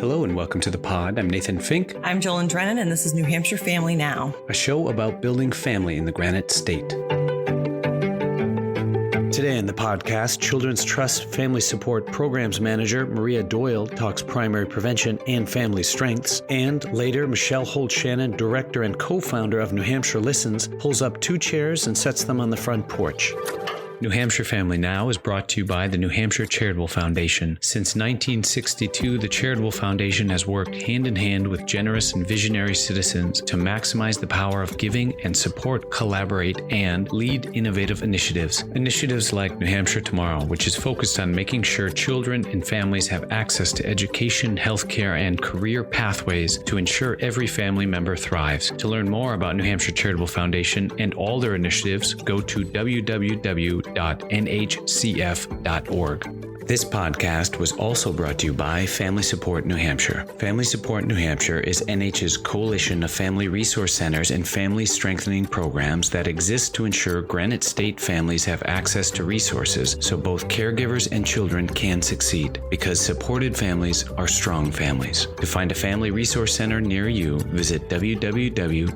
Hello and welcome to the pod. I'm Nathan Fink. I'm Joel Drennan, and this is New Hampshire Family Now, a show about building family in the Granite State. Today in the podcast, Children's Trust Family Support Programs Manager Maria Doyle talks primary prevention and family strengths. And later, Michele-Holt Shannon, Director and co-founder of New Hampshire Listens, pulls up two chairs and sets them on the front porch. New Hampshire Family Now is brought to you by the New Hampshire Charitable Foundation. Since 1962, the Charitable Foundation has worked hand in hand with generous and visionary citizens to maximize the power of giving and support, collaborate, and lead innovative initiatives. Initiatives like New Hampshire Tomorrow, which is focused on making sure children and families have access to education, healthcare, and career pathways to ensure every family member thrives. To learn more about New Hampshire Charitable Foundation and all their initiatives, go to www.nhcf.org. This podcast was also brought to you by Family Support New Hampshire. Family Support New Hampshire is NH's coalition of family resource centers and family strengthening programs that exist to ensure Granite State families have access to resources so both caregivers and children can succeed, because supported families are strong families. To find a family resource center near you, visit www.fsnh.org.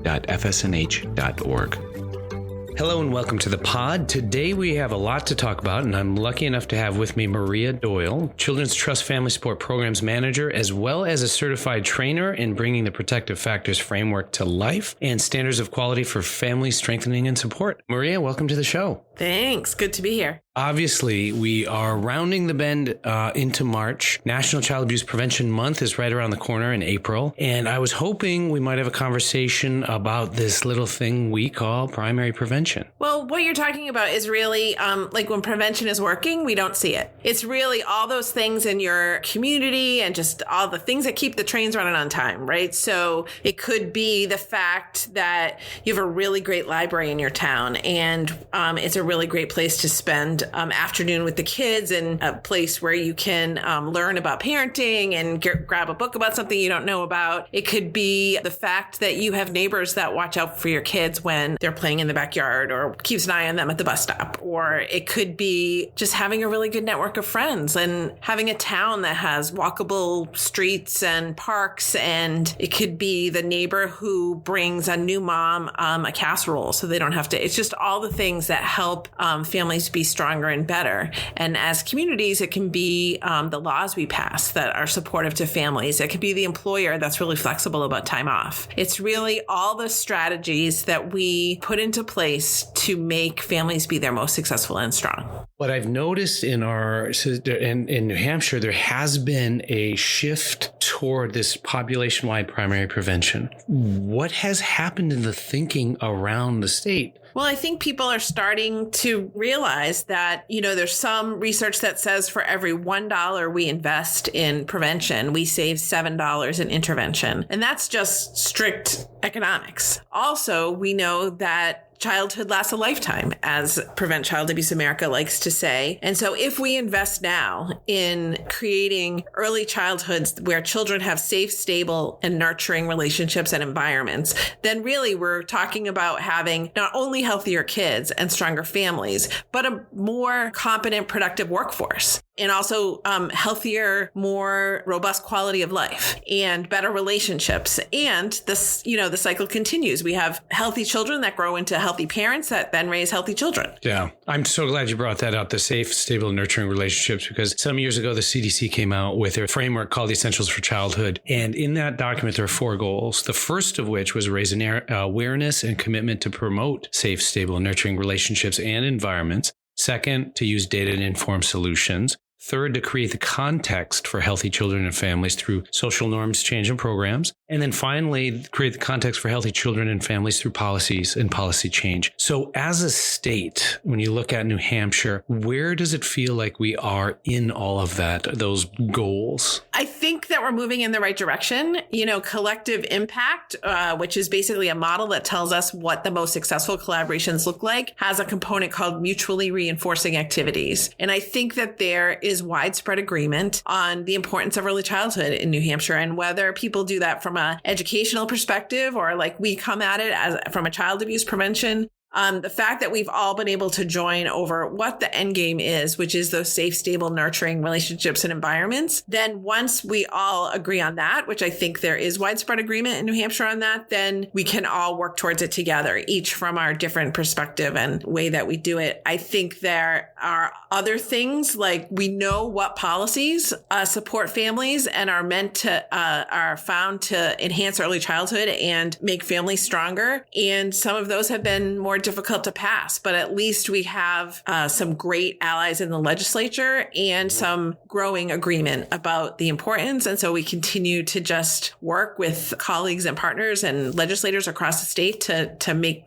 Hello and welcome to the pod. Today we have a lot to talk about, and I'm lucky enough to have with me Maria Doyle, Children's Trust Family Support Programs Manager, as well as a certified trainer in bringing the Protective Factors framework to life and standards of quality for family strengthening and support. Maria, welcome to the show. Thanks. Good to be here. Obviously, we are rounding the bend into March. National Child Abuse Prevention Month is right around the corner in April. And I was hoping we might have a conversation about this little thing we call primary prevention. Well, what you're talking about is really like when prevention is working, we don't see it. It's really all those things in your community and just all the things that keep the trains running on time, right? So it could be the fact that you have a really great library in your town, and it's a really great place to spend afternoon with the kids, and a place where you can learn about parenting and grab a book about something you don't know about. It could be the fact that you have neighbors that watch out for your kids when they're playing in the backyard, or keeps an eye on them at the bus stop. Or it could be just having a really good network of friends and having a town that has walkable streets and parks. And it could be the neighbor who brings a new mom a casserole so they don't have to. It's just all the things that help families be stronger and better. And as communities, it can be the laws we pass that are supportive to families. It could be the employer that's really flexible about time off. It's really all the strategies that we put into place to make families be their most successful and strong. What I've noticed in New Hampshire, there has been a shift toward this population-wide primary prevention. What has happened in the thinking around the state? Well, I think people are starting to realize that, there's some research that says for every $1 we invest in prevention, we save $7 in intervention. And that's just strict economics. Also, we know that childhood lasts a lifetime, as Prevent Child Abuse America likes to say. And so if we invest now in creating early childhoods where children have safe, stable, and nurturing relationships and environments, then really we're talking about having not only healthier kids and stronger families, but a more competent, productive workforce. And also healthier, more robust quality of life and better relationships. And this, the cycle continues. We have healthy children that grow into healthy parents that then raise healthy children. Yeah. I'm so glad you brought that up, the safe, stable, nurturing relationships, because some years ago, the CDC came out with a framework called Essentials for Childhood. And in that document, there are 4 goals. The first of which was raise awareness and commitment to promote safe, stable, nurturing relationships and environments. Second, to use data to inform solutions. Third, to create the context for healthy children and families through social norms change and programs. And then finally, create the context for healthy children and families through policies and policy change. So as a state, when you look at New Hampshire, where does it feel like we are in all of that, those goals? I think that we're moving in the right direction. Collective impact, which is basically a model that tells us what the most successful collaborations look like, has a component called mutually reinforcing activities. And I think that there is widespread agreement on the importance of early childhood in New Hampshire, and whether people do that from an educational perspective or like we come at it from a child abuse prevention the fact that we've all been able to join over what the end game is, which is those safe, stable, nurturing relationships and environments, then once we all agree on that, which I think there is widespread agreement in New Hampshire on that, then we can all work towards it together, each from our different perspective and way that we do it. I think there are other things, like we know what policies support families and are found to enhance early childhood and make families stronger. And some of those have been more difficult to pass, but at least we have some great allies in the legislature and some growing agreement about the importance. And so we continue to just work with colleagues and partners and legislators across the state to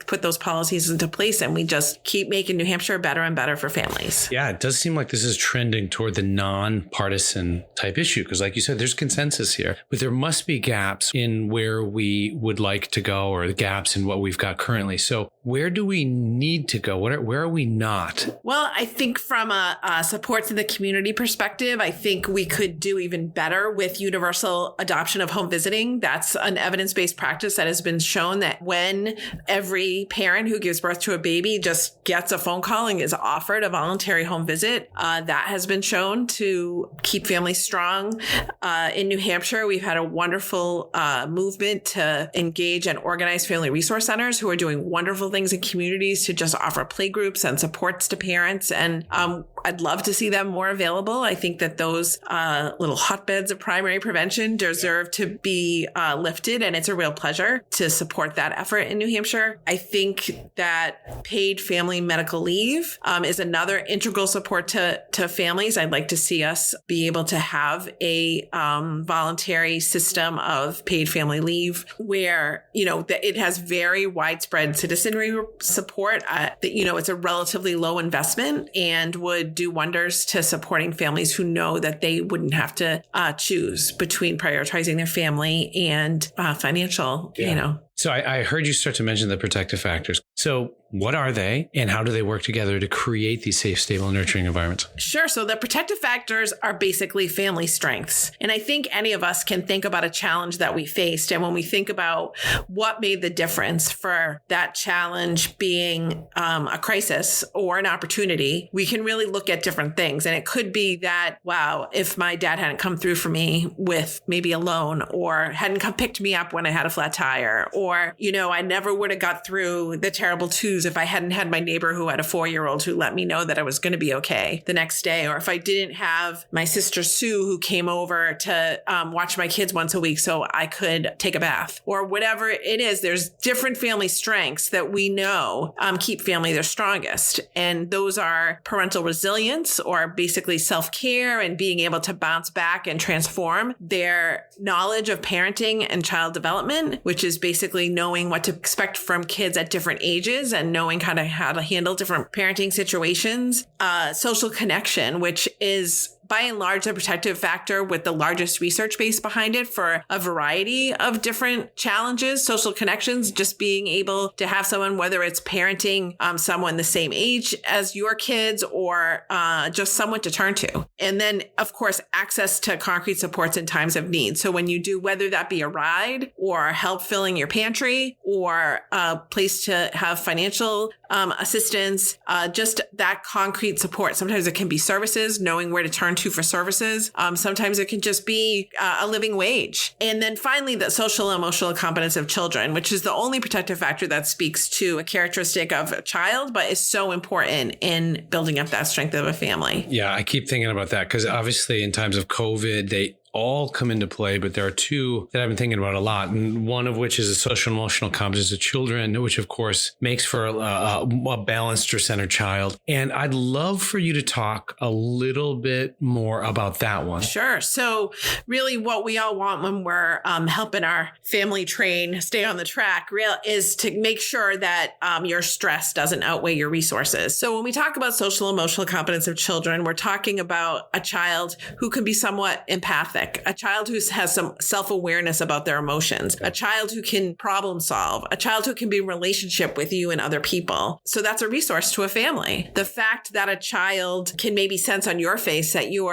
put those policies into place. And we just keep making New Hampshire better and better for families. Yeah, it does seem like this is trending toward the nonpartisan type issue, because like you said, there's consensus here, but there must be gaps in where we would like to go, or the gaps in what we've got currently. So where do we need to go? Where are we not? Well, I think from a supports in the community perspective, I think we could do even better with universal adoption of home visiting. That's an evidence-based practice that has been shown that when every parent who gives birth to a baby just gets a phone call and is offered a voluntary home visit, that has been shown to keep families strong. In New Hampshire, we've had a wonderful movement to engage and organize family resource centers who are doing wonderful things in communities to just offer play groups and supports to parents. And I'd love to see them more available. I think that those little hotbeds of primary prevention deserve to be lifted, and it's a real pleasure to support that effort in New Hampshire. I think that paid family medical leave is another integral support to families. I'd like to see us be able to have a voluntary system of paid family leave where, it has very widespread citizenry support. It's a relatively low investment and would do wonders to supporting families who know that they wouldn't have to choose between prioritizing their family and financial, So I heard you start to mention the protective factors. So what are they, and how do they work together to create these safe, stable, nurturing environments? Sure. So the protective factors are basically family strengths. And I think any of us can think about a challenge that we faced. And when we think about what made the difference for that challenge being a crisis or an opportunity, we can really look at different things. And it could be that, wow, if my dad hadn't come through for me with maybe a loan, or hadn't picked me up when I had a flat tire, or, I never would have got through the terrible twos if I hadn't had my neighbor who had a 4-year-old who let me know that I was going to be okay the next day, or if I didn't have my sister Sue who came over to watch my kids once a week so I could take a bath, or whatever it is. There's different family strengths that we know keep family their strongest. And those are parental resilience, or basically self-care and being able to bounce back and transform, their knowledge of parenting and child development, which is basically knowing what to expect from kids at different ages and knowing how to handle different parenting situations, social connection, which is by and large a protective factor with the largest research base behind it for a variety of different challenges. Social connections, just being able to have someone, whether it's parenting someone the same age as your kids, or just someone to turn to. And then, of course, access to concrete supports in times of need. So when you do, whether that be a ride or help filling your pantry or a place to have financial assistance, just that concrete support. Sometimes it can be services, knowing where to turn to for services. Sometimes it can just be a living wage. And then finally, the social and emotional competence of children, which is the only protective factor that speaks to a characteristic of a child, but is so important in building up that strength of a family. Yeah, I keep thinking about that because obviously in times of COVID, they all come into play, but there are two that I've been thinking about a lot. And one of which is the social and emotional competence of children, which of course makes for a balanced or centered child. And I'd love for you to talk a little bit more about that one. Sure. So really what we all want when we're helping our family train stay on the track is to make sure that your stress doesn't outweigh your resources. So when we talk about social emotional competence of children, we're talking about a child who can be somewhat empathic, a child who has some self-awareness about their emotions, a child who can problem solve, a child who can be in relationship with you and other people. So that's a resource to a family. The fact that a child can maybe sense on your face that you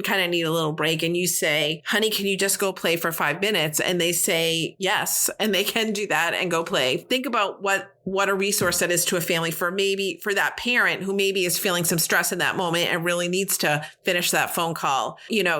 kind of need a little break, and you say, honey, can you just go play for 5 minutes? And they say yes, and they can do that and go play. Think about what what a resource that is to a family for that parent who maybe is feeling some stress in that moment and really needs to finish that phone call,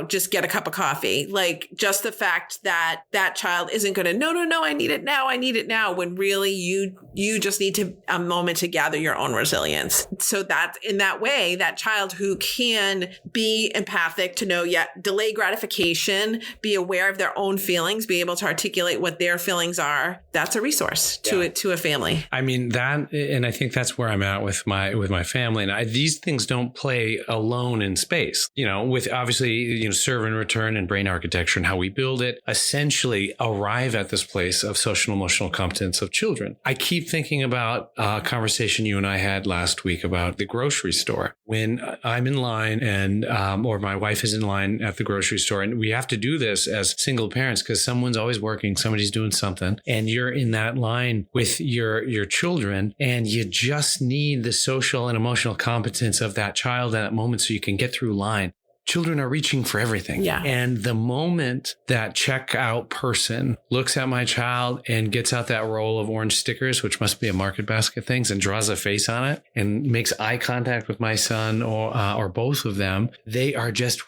just get a cup of coffee. Like just the fact that that child isn't going to, no, I need it now, when really you just need a moment to gather your own resilience. So that in that way, that child who can be empathic to know, delay gratification, be aware of their own feelings, be able to articulate what their feelings are, that's a resource to a family. I mean that, and I think that's where I'm at with my family. And these things don't play alone in space, with obviously, serve and return and brain architecture and how we build it, essentially arrive at this place of social and emotional competence of children. I keep thinking about a conversation you and I had last week about the grocery store. When I'm in line and, or my wife is in line at the grocery store, and we have to do this as single parents because someone's always working, somebody's doing something, and you're in that line with your children, and you just need the social and emotional competence of that child at that moment so you can get through line. Children are reaching for everything. Yeah. And the moment that checkout person looks at my child and gets out that roll of orange stickers, which must be a Market Basket things, and draws a face on it and makes eye contact with my son or both of them, they are just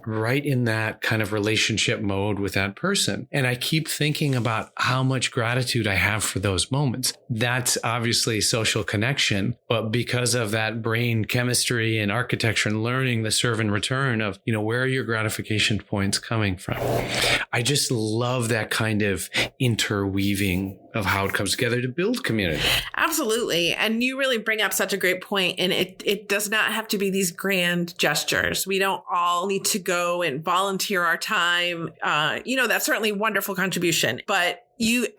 right in that kind of relationship mode with that person. And I keep thinking about how much gratitude I have for those moments. That's obviously social connection, but because of that brain chemistry and architecture and learning the serve and return of, where are your gratification points coming from? I just love that kind of interweaving of how it comes together to build community. Absolutely. And you really bring up such a great point. And it does not have to be these grand gestures. We don't all need to go and volunteer our time. That's certainly a wonderful contribution, but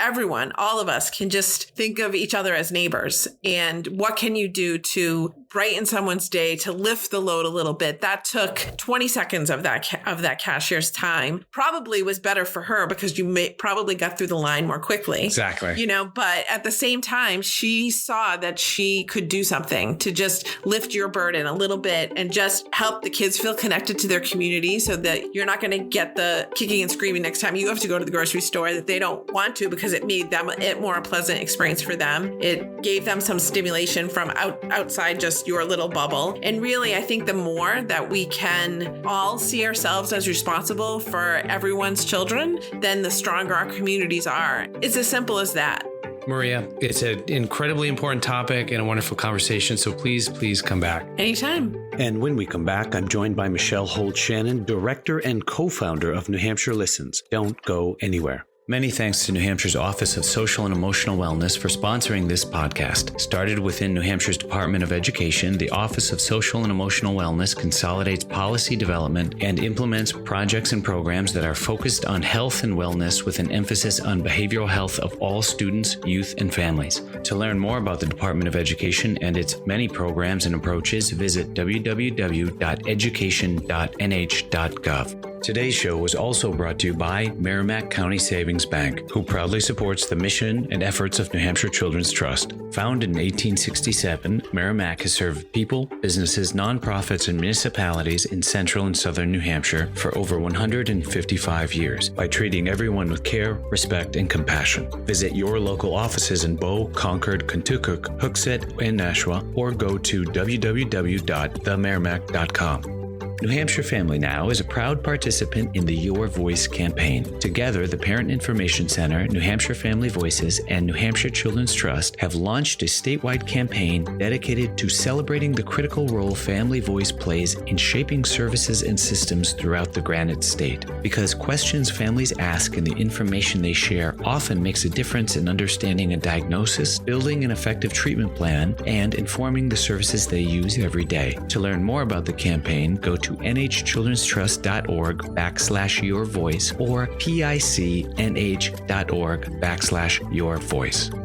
everyone, all of us can just think of each other as neighbors. And what can you do to brighten someone's day, to lift the load a little bit? That took 20 seconds of that cashier's time. Probably was better for her because you probably got through the line more quickly. Exactly. But at the same time, she saw that she could do something to just lift your burden a little bit and just help the kids feel connected to their community so that you're not going to get the kicking and screaming next time you have to go to the grocery store that they don't want to, because it made it more a pleasant experience for them. It gave them some stimulation from outside just your little bubble. And really, I think the more that we can all see ourselves as responsible for everyone's children, then the stronger our communities are. It's as simple as that. Maria, it's an incredibly important topic and a wonderful conversation. So please come back. Anytime. And when we come back, I'm joined by Michele-Holt Shannon, director and co-founder of New Hampshire Listens. Don't go anywhere. Many thanks to New Hampshire's Office of Social and Emotional Wellness for sponsoring this podcast. Started within New Hampshire's Department of Education, the Office of Social and Emotional Wellness consolidates policy development and implements projects and programs that are focused on health and wellness with an emphasis on behavioral health of all students, youth, and families. To learn more about the Department of Education and its many programs and approaches, visit www.education.nh.gov. Today's show was also brought to you by Merrimack County Savings Bank, who proudly supports the mission and efforts of New Hampshire Children's Trust. Founded in 1867, Merrimack has served people, businesses, nonprofits, and municipalities in central and southern New Hampshire for over 155 years by treating everyone with care, respect, and compassion. Visit your local offices in Bow, Concord, Kentucky, Hooksett, and Nashua, or go to www.themerrimack.com. New Hampshire Family Now is a proud participant in the Your Voice campaign. Together, the Parent Information Center, New Hampshire Family Voices, and New Hampshire Children's Trust have launched a statewide campaign dedicated to celebrating the critical role family voice plays in shaping services and systems throughout the Granite State. Because questions families ask and the information they share often makes a difference in understanding a diagnosis, building an effective treatment plan, and informing the services they use every day. To learn more about the campaign, go to nhchildrenstrust.org/yourvoice or picnh.org/yourvoice.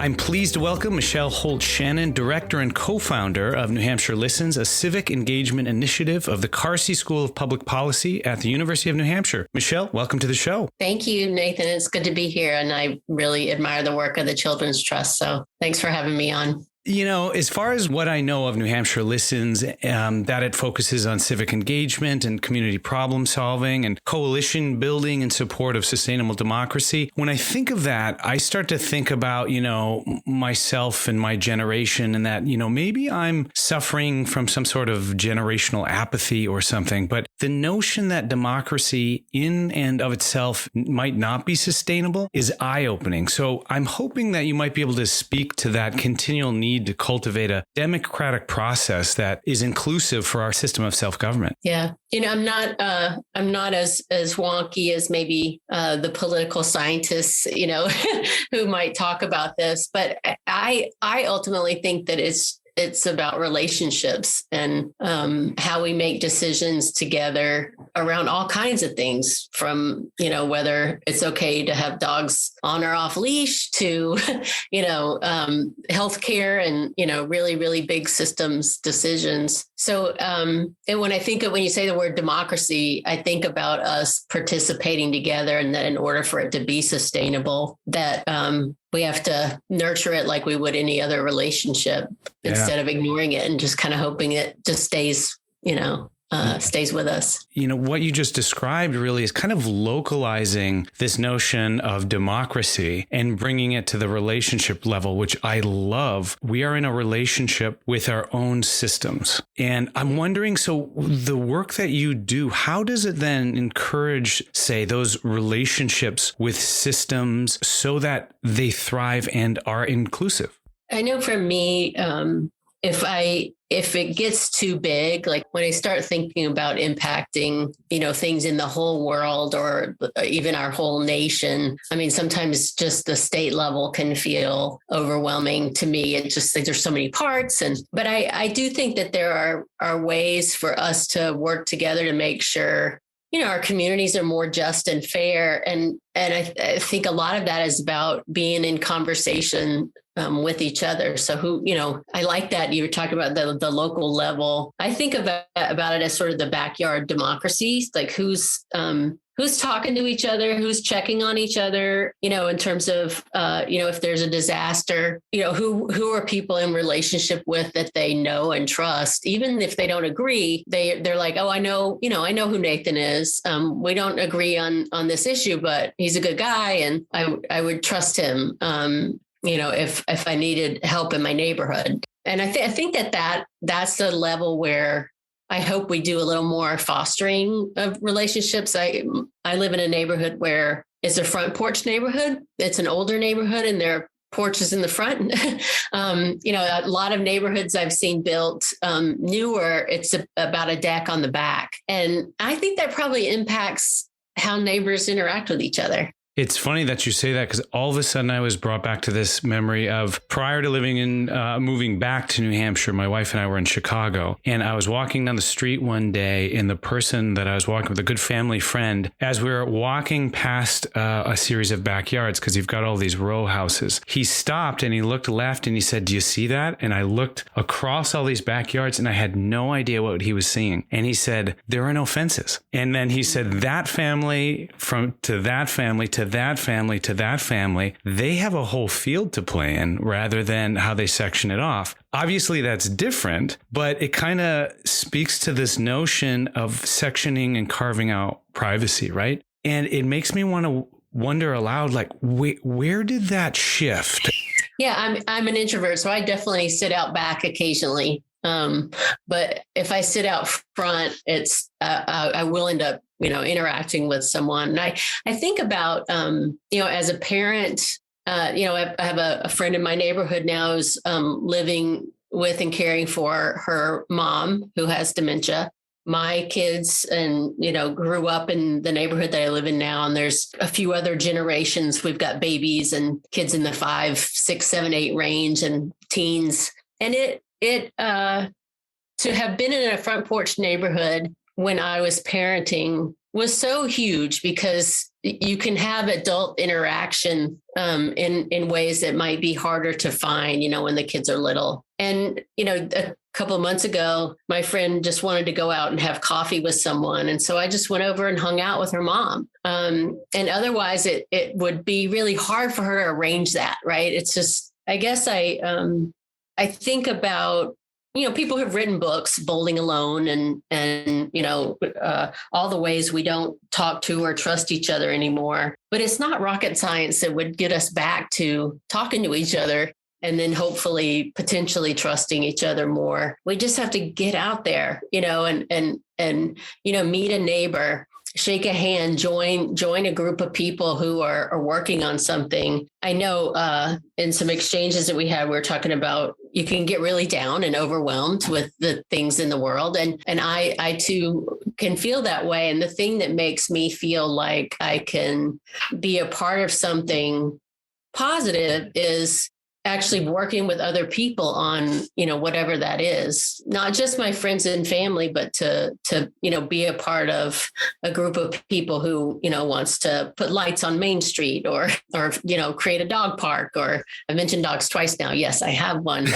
I'm pleased to welcome Michele-Holt Shannon, director and co-founder of New Hampshire Listens, a civic engagement initiative of the Carsey School of Public Policy at the University of New Hampshire. Michele, welcome to the show. Thank you, Nathan. It's good to be here, and I really admire the work of the Children's Trust. So thanks for having me on. As far as what I know of New Hampshire Listens, that it focuses on civic engagement and community problem solving and coalition building in support of sustainable democracy. When I think of that, I start to think about, myself and my generation and that, maybe I'm suffering from some sort of generational apathy or something. But the notion that democracy in and of itself might not be sustainable is eye-opening. So I'm hoping that you might be able to speak to that continual need to cultivate a democratic process that is inclusive for our system of self-government. Yeah. I'm not as wonky as maybe the political scientists, who might talk about this, but I ultimately think that it's about relationships and how we make decisions together around all kinds of things, from, whether it's okay to have dogs on or off leash to, healthcare and, really, really big systems decisions. So and when you say the word democracy, I think about us participating together, and that in order for it to be sustainable, that we have to nurture it like we would any other relationship instead of ignoring it and just kind of hoping it just stays with us. What you just described really is kind of localizing this notion of democracy and bringing it to the relationship level, which I love. We are in a relationship with our own systems. And I'm wondering, so the work that you do, how does it then encourage, say, those relationships with systems so that they thrive and are inclusive? I know for me, if it gets too big, like when I start thinking about impacting, things in the whole world or even our whole nation, I mean, sometimes just the state level can feel overwhelming to me. It's just like there's so many parts. But I do think that there are ways for us to work together to make sure, our communities are more just and fair. And I think a lot of that is about being in conversation with each other. So I like that you were talking about the local level. I think about it as sort of the backyard democracy, like who's talking to each other, who's checking on each other, in terms of, if there's a disaster, who are people in relationship with that they know and trust, even if they don't agree, they're like, oh, I know who Nathan is. We don't agree on this issue, but he's a good guy and I would trust him. If I needed help in my neighborhood. And I think that's the level where I hope we do a little more fostering of relationships. I live in a neighborhood where it's a front porch neighborhood. It's an older neighborhood and there are porches in the front. A lot of neighborhoods I've seen built newer, it's about a deck on the back. And I think that probably impacts how neighbors interact with each other. It's funny that you say that, because all of a sudden I was brought back to this memory of prior to moving back to New Hampshire. My wife and I were in Chicago, and I was walking down the street one day, and the person that I was walking with, a good family friend, as we were walking past a series of backyards, because you've got all these row houses, he stopped and he looked left and he said, "Do you see that?" And I looked across all these backyards and I had no idea what he was seeing. And he said, "There are no fences." And then he said, that family to that family to that family to that family, they have a whole field to play in rather than how they section it off. Obviously, that's different, but it kind of speaks to this notion of sectioning and carving out privacy, right? And it makes me want to wonder aloud, like, where did that shift? Yeah, I'm an introvert, so I definitely sit out back occasionally. But if I sit out front, it's I will end up interacting with someone. And I think about as a parent, I have a friend in my neighborhood now who's living with and caring for her mom who has dementia. My kids grew up in the neighborhood that I live in now, and there's a few other generations. We've got babies and kids in the 5, 6, 7, 8 range and teens, and it to have been in a front porch neighborhood when I was parenting was so huge, because you can have adult interaction in ways that might be harder to find, when the kids are little. And, a couple of months ago, my friend just wanted to go out and have coffee with someone. And so I just went over and hung out with her mom. And otherwise it would be really hard for her to arrange that. Right. It's just, I guess I I think about, people have written books, Bowling Alone, and all the ways we don't talk to or trust each other anymore. But it's not rocket science that would get us back to talking to each other and then hopefully potentially trusting each other more. We just have to get out there, and meet a neighbor, shake a hand, join a group of people who are working on something. I know in some exchanges that we had, we were talking about you can get really down and overwhelmed with the things in the world. And I too can feel that way. And the thing that makes me feel like I can be a part of something positive is actually working with other people on, whatever that is, not just my friends and family, but to be a part of a group of people who, wants to put lights on Main Street or, create a dog park, or I mentioned dogs twice now. Yes, I have one.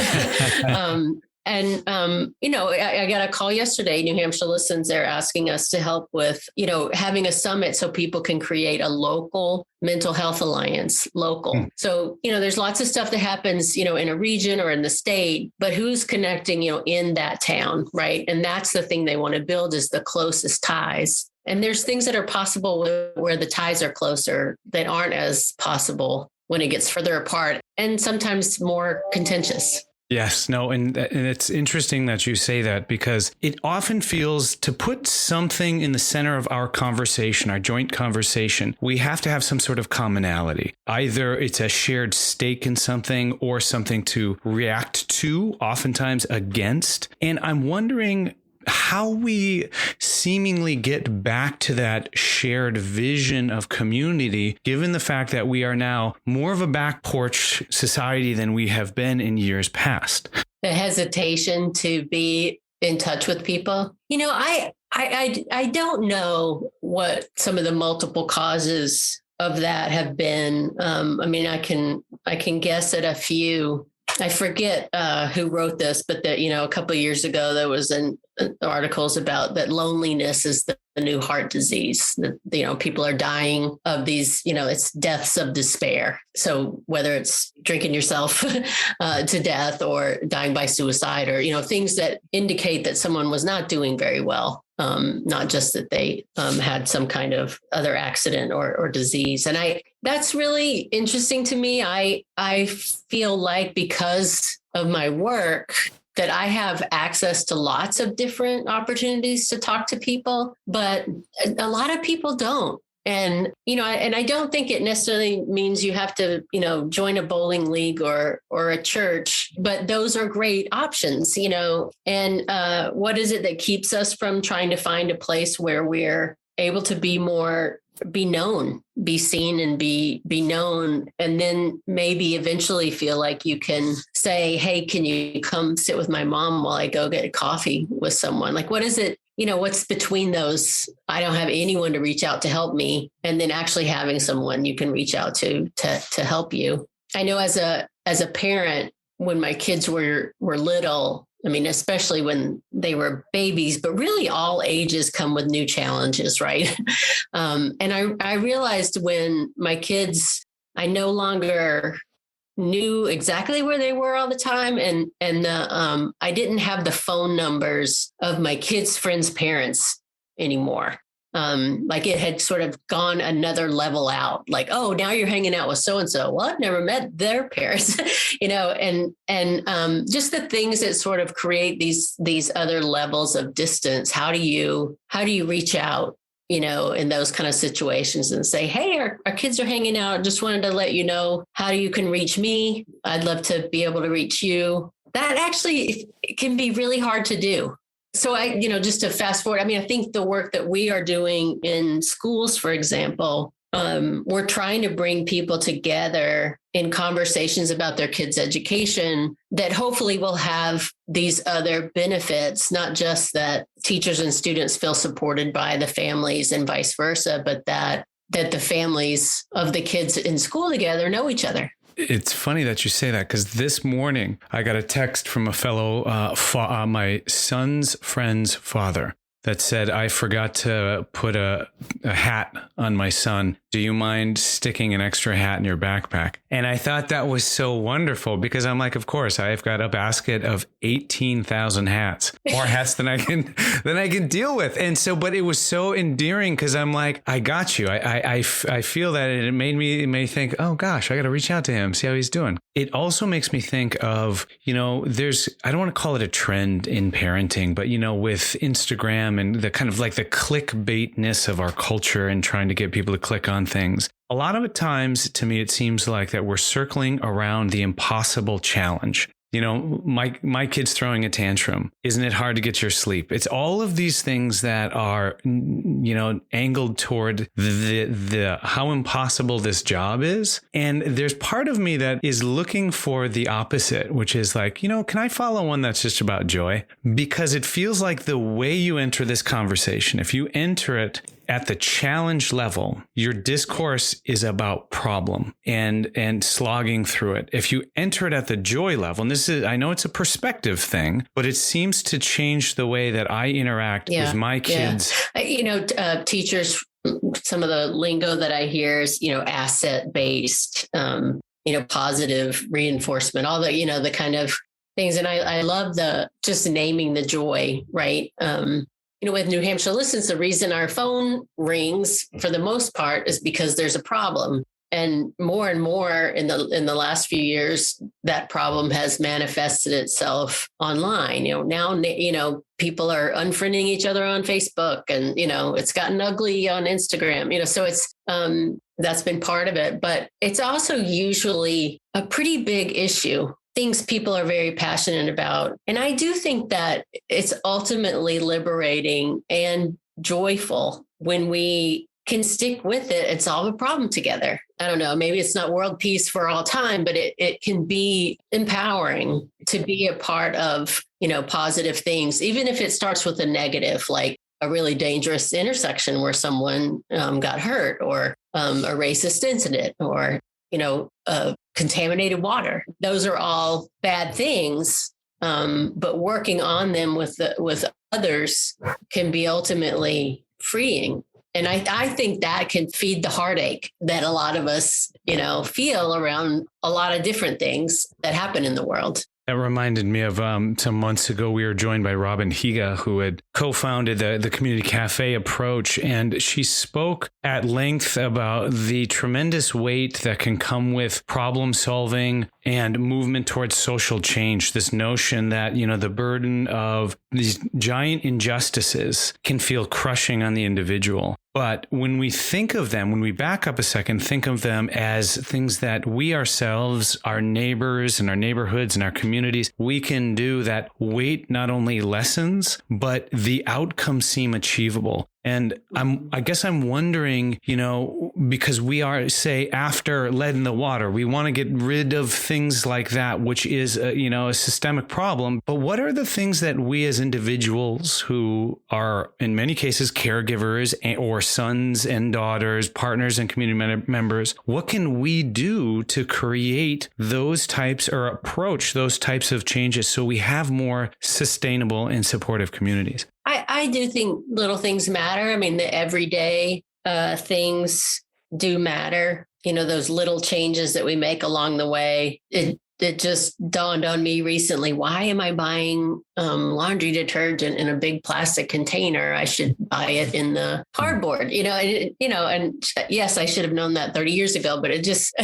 I got a call yesterday, New Hampshire Listens, they're asking us to help with, having a summit so people can create a local mental health alliance, local. So, there's lots of stuff that happens, in a region or in the state, but who's connecting, in that town, right? And that's the thing they want to build, is the closest ties. And there's things that are possible where the ties are closer that aren't as possible when it gets further apart and sometimes more contentious. Yes, no, and it's interesting that you say that, because it often feels to put something in the center of our conversation, our joint conversation, we have to have some sort of commonality. Either it's a shared stake in something or something to react to, oftentimes against. And I'm wondering how we seemingly get back to that shared vision of community, given the fact that we are now more of a back porch society than we have been in years past. The hesitation to be in touch with people. I don't know what some of the multiple causes of that have been. I can guess at a few. I forget who wrote this, but that, a couple of years ago, there was articles about that loneliness is the new heart disease. That, people are dying of these, it's deaths of despair. So whether it's drinking yourself to death or dying by suicide, or, things that indicate that someone was not doing very well. Not just that they had some kind of other accident or disease. And that's really interesting to me. I feel like because of my work that I have access to lots of different opportunities to talk to people, but a lot of people don't. And, I don't think it necessarily means you have to, join a bowling league or a church, but those are great options, and what is it that keeps us from trying to find a place where we're able to be known, be seen and be known, and then maybe eventually feel like you can say, hey, can you come sit with my mom while I go get coffee with someone? Like, what is it? What's between those? I don't have anyone to reach out to help me, and then actually having someone you can reach out to help you. I know as a parent, when my kids were little, especially when they were babies, but really all ages come with new challenges, right? And I realized when my kids, I no longer knew exactly where they were all the time. And I didn't have the phone numbers of my kids' friends' parents anymore. Like it had sort of gone another level out, like, oh, now you're hanging out with so-and-so. Well, I've never met their parents, and just the things that sort of create these other levels of distance. How do you reach out, in those kind of situations and say, hey, our kids are hanging out. Just wanted to let you know how you can reach me. I'd love to be able to reach you. That actually can be really hard to do. So just to fast forward, I think the work that we are doing in schools, for example, we're trying to bring people together in conversations about their kids' education that hopefully will have these other benefits, not just that teachers and students feel supported by the families and vice versa, but that the families of the kids in school together know each other. It's funny that you say that, because this morning I got a text from a fellow, my son's friend's father. that said, I forgot to put a hat on my son. Do you mind sticking an extra hat in your backpack? And I thought that was so wonderful because I'm like, of course, I've got a basket of 18,000 hats, more hats than I can deal with. And so, but it was so endearing because I'm like, I got you. I feel that, and it made me think, oh gosh, I got to reach out to him, see how he's doing. It also makes me think of, I don't want to call it a trend in parenting, but, with Instagram and the kind of like the clickbaitness of our culture and trying to get people to click on things. A lot of the times, to me, it seems like that we're circling around the impossible challenge. My kid's throwing a tantrum. Isn't it hard to get your sleep? It's all of these things that are, angled toward the how impossible this job is. And there's part of me that is looking for the opposite, which is like, can I follow one that's just about joy? Because it feels like the way you enter this conversation, if you enter it at the challenge level, your discourse is about problem and slogging through it. If you enter it at the joy level, and I know it's a perspective thing, but it seems to change the way that I interact with my kids. Teachers, some of the lingo that I hear is, asset-based, positive reinforcement, all the kind of things. And I love just naming the joy, right? With New Hampshire Listens, the reason our phone rings for the most part is because there's a problem. And more in the last few years, that problem has manifested itself online. Now, people are unfriending each other on Facebook, and, it's gotten ugly on Instagram, so it's, that's been part of it, but it's also usually a pretty big issue. Things people are very passionate about. And I do think that it's ultimately liberating and joyful when we can stick with it and solve a problem together. I don't know, maybe it's not world peace for all time, but it can be empowering to be a part of, positive things, even if it starts with a negative, like a really dangerous intersection where someone got hurt, or a racist incident, or, contaminated water. Those are all bad things, but working on them with others can be ultimately freeing. And I think that can feed the heartache that a lot of us, feel around a lot of different things that happen in the world. That reminded me of some months ago, we were joined by Robin Higa, who had co-founded the Community Cafe approach. And she spoke at length about the tremendous weight that can come with problem solving and movement towards social change. This notion that, the burden of these giant injustices can feel crushing on the individual. But when we think of them, when we back up a second, think of them as things that we ourselves, our neighbors and our neighborhoods and our communities, we can do, that weight not only lessens, but the outcomes seem achievable. And I guess I'm wondering, because we are, say, after lead in the water, we want to get rid of things like that, which is, a systemic problem. But what are the things that we as individuals who are, in many cases, caregivers or sons and daughters, partners and community members, what can we do to create those types or approach those types of changes so we have more sustainable and supportive communities? I do think little things matter. I mean, the everyday things do matter. Those little changes that we make along the way. It just dawned on me recently. Why am I buying laundry detergent in a big plastic container? I should buy it in the cardboard. And yes, I should have known that 30 years ago. But it just,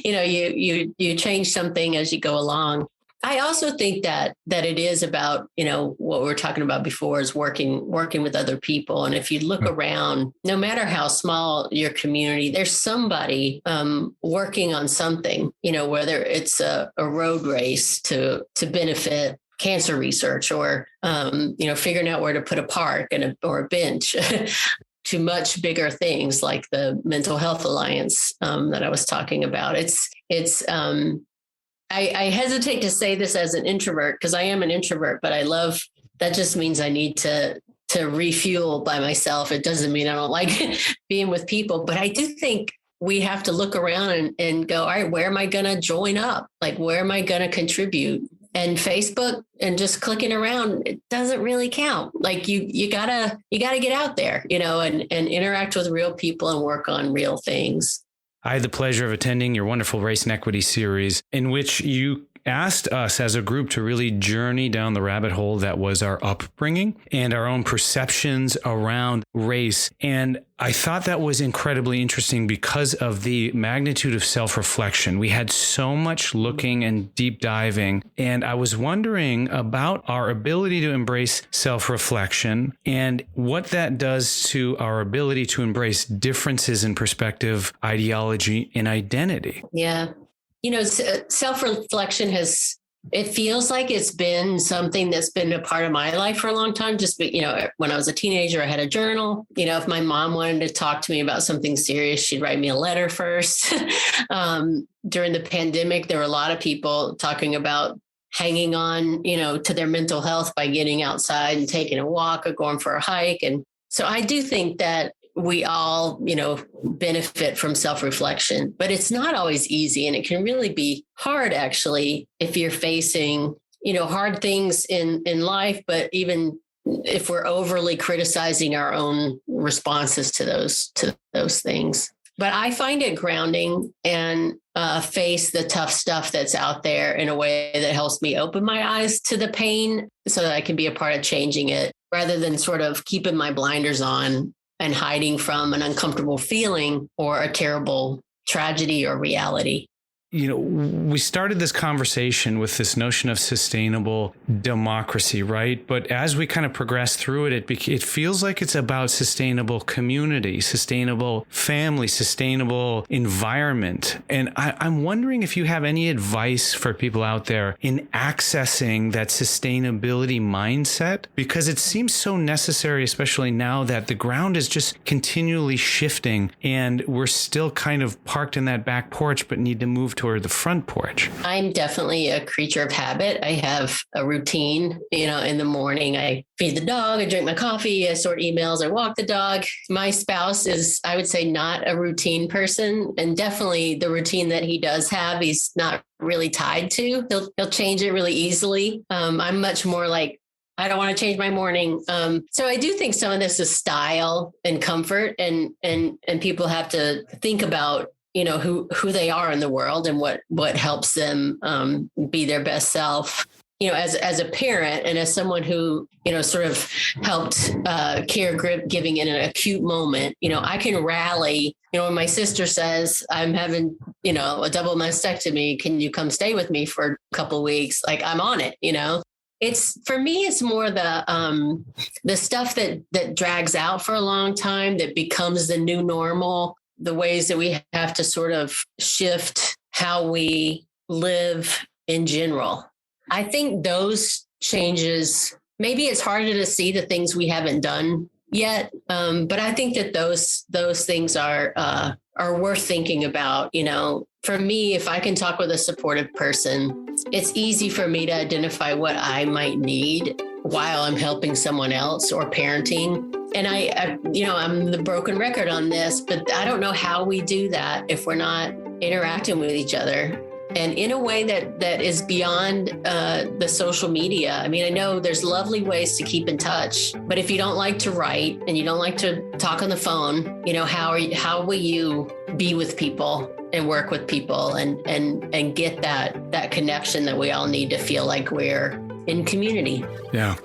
you change something as you go along. I also think that it is about, what we were talking about before is working with other people. And if you look around, no matter how small your community, there's somebody working on something, whether it's a road race to benefit cancer research, or, figuring out where to put a park or a bench. To much bigger things like the Mental Health Alliance that I was talking about. I hesitate to say this as an introvert, because I am an introvert, but that just means I need to refuel by myself. It doesn't mean I don't like being with people, but I do think we have to look around and go, all right, where am I going to join up? Like, where am I going to contribute? And Facebook and just clicking around, it doesn't really count. Like you gotta get out there, and interact with real people and work on real things. I had the pleasure of attending your wonderful Race and Equity series, in which you asked us as a group to really journey down the rabbit hole that was our upbringing and our own perceptions around race. And I thought that was incredibly interesting because of the magnitude of self-reflection. We had so much looking and deep diving. And I was wondering about our ability to embrace self-reflection and what that does to our ability to embrace differences in perspective, ideology, and identity. Yeah. Self-reflection it feels like it's been something that's been a part of my life for a long time. Just, when I was a teenager, I had a journal. If my mom wanted to talk to me about something serious, she'd write me a letter first. During the pandemic, there were a lot of people talking about hanging on, to their mental health by getting outside and taking a walk or going for a hike. And so I do think that we all, benefit from self-reflection, but it's not always easy. And it can really be hard, actually, if you're facing, hard things in life, but even if we're overly criticizing our own responses to those things. But I find it grounding and face the tough stuff that's out there in a way that helps me open my eyes to the pain so that I can be a part of changing it, rather than sort of keeping my blinders on and hiding from an uncomfortable feeling or a terrible tragedy or reality. We started this conversation with this notion of sustainable democracy, right? But as we kind of progress through it, it feels like it's about sustainable community, sustainable family, sustainable environment. And I'm wondering if you have any advice for people out there in accessing that sustainability mindset, because it seems so necessary, especially now that the ground is just continually shifting and we're still kind of parked in that back porch, but need to move toward the front porch. I'm definitely a creature of habit. I have a routine, in the morning, I feed the dog, I drink my coffee, I sort emails, I walk the dog. My spouse is, I would say, not a routine person. And definitely the routine that he does have, he's not really tied to. He'll change it really easily. I'm much more like, I don't want to change my morning. So I do think some of this is style and comfort, and people have to think about who they are in the world and what helps them be their best self. As a parent and as someone who, sort of helped caregiving in an acute moment, I can rally, when my sister says, I'm having, a double mastectomy, can you come stay with me for a couple of weeks? Like, I'm on it, It's, for me, it's more the stuff that drags out for a long time, that becomes the new normal. The ways that we have to sort of shift how we live in general. I think those changes, maybe it's harder to see the things we haven't done yet, but I think that those things are worth thinking about. For me, if I can talk with a supportive person, it's easy for me to identify what I might need while I'm helping someone else or parenting. And I'm the broken record on this, but I don't know how we do that if we're not interacting with each other. And in a way that is beyond the social media. I mean, I know there's lovely ways to keep in touch, but if you don't like to write and you don't like to talk on the phone, how will you be with people and work with people and get that connection that we all need to feel like we're in community? Yeah.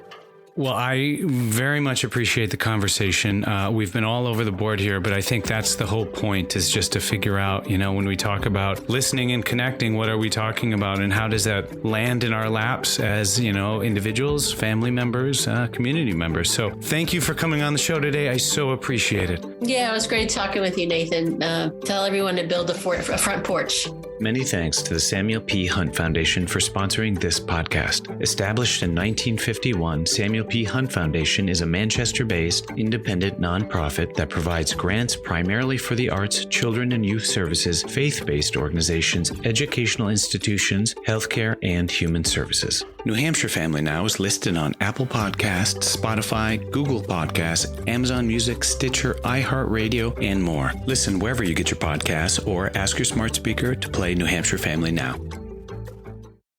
Well, I very much appreciate the conversation. We've been all over the board here, but I think that's the whole point, is just to figure out, when we talk about listening and connecting, what are we talking about and how does that land in our laps as, individuals, family members, community members. So thank you for coming on the show today. I so appreciate it. Yeah, it was great talking with you, Nathan. Tell everyone to build a front porch. Many thanks to the Samuel P. Hunt Foundation for sponsoring this podcast. Established in 1951, Samuel P. Hunt Foundation is a Manchester-based, independent nonprofit that provides grants primarily for the arts, children and youth services, faith-based organizations, educational institutions, healthcare, and human services. New Hampshire Family Now is listed on Apple Podcasts, Spotify, Google Podcasts, Amazon Music, Stitcher, iHeartRadio, and more. Listen wherever you get your podcasts or ask your smart speaker to play New Hampshire Family Now.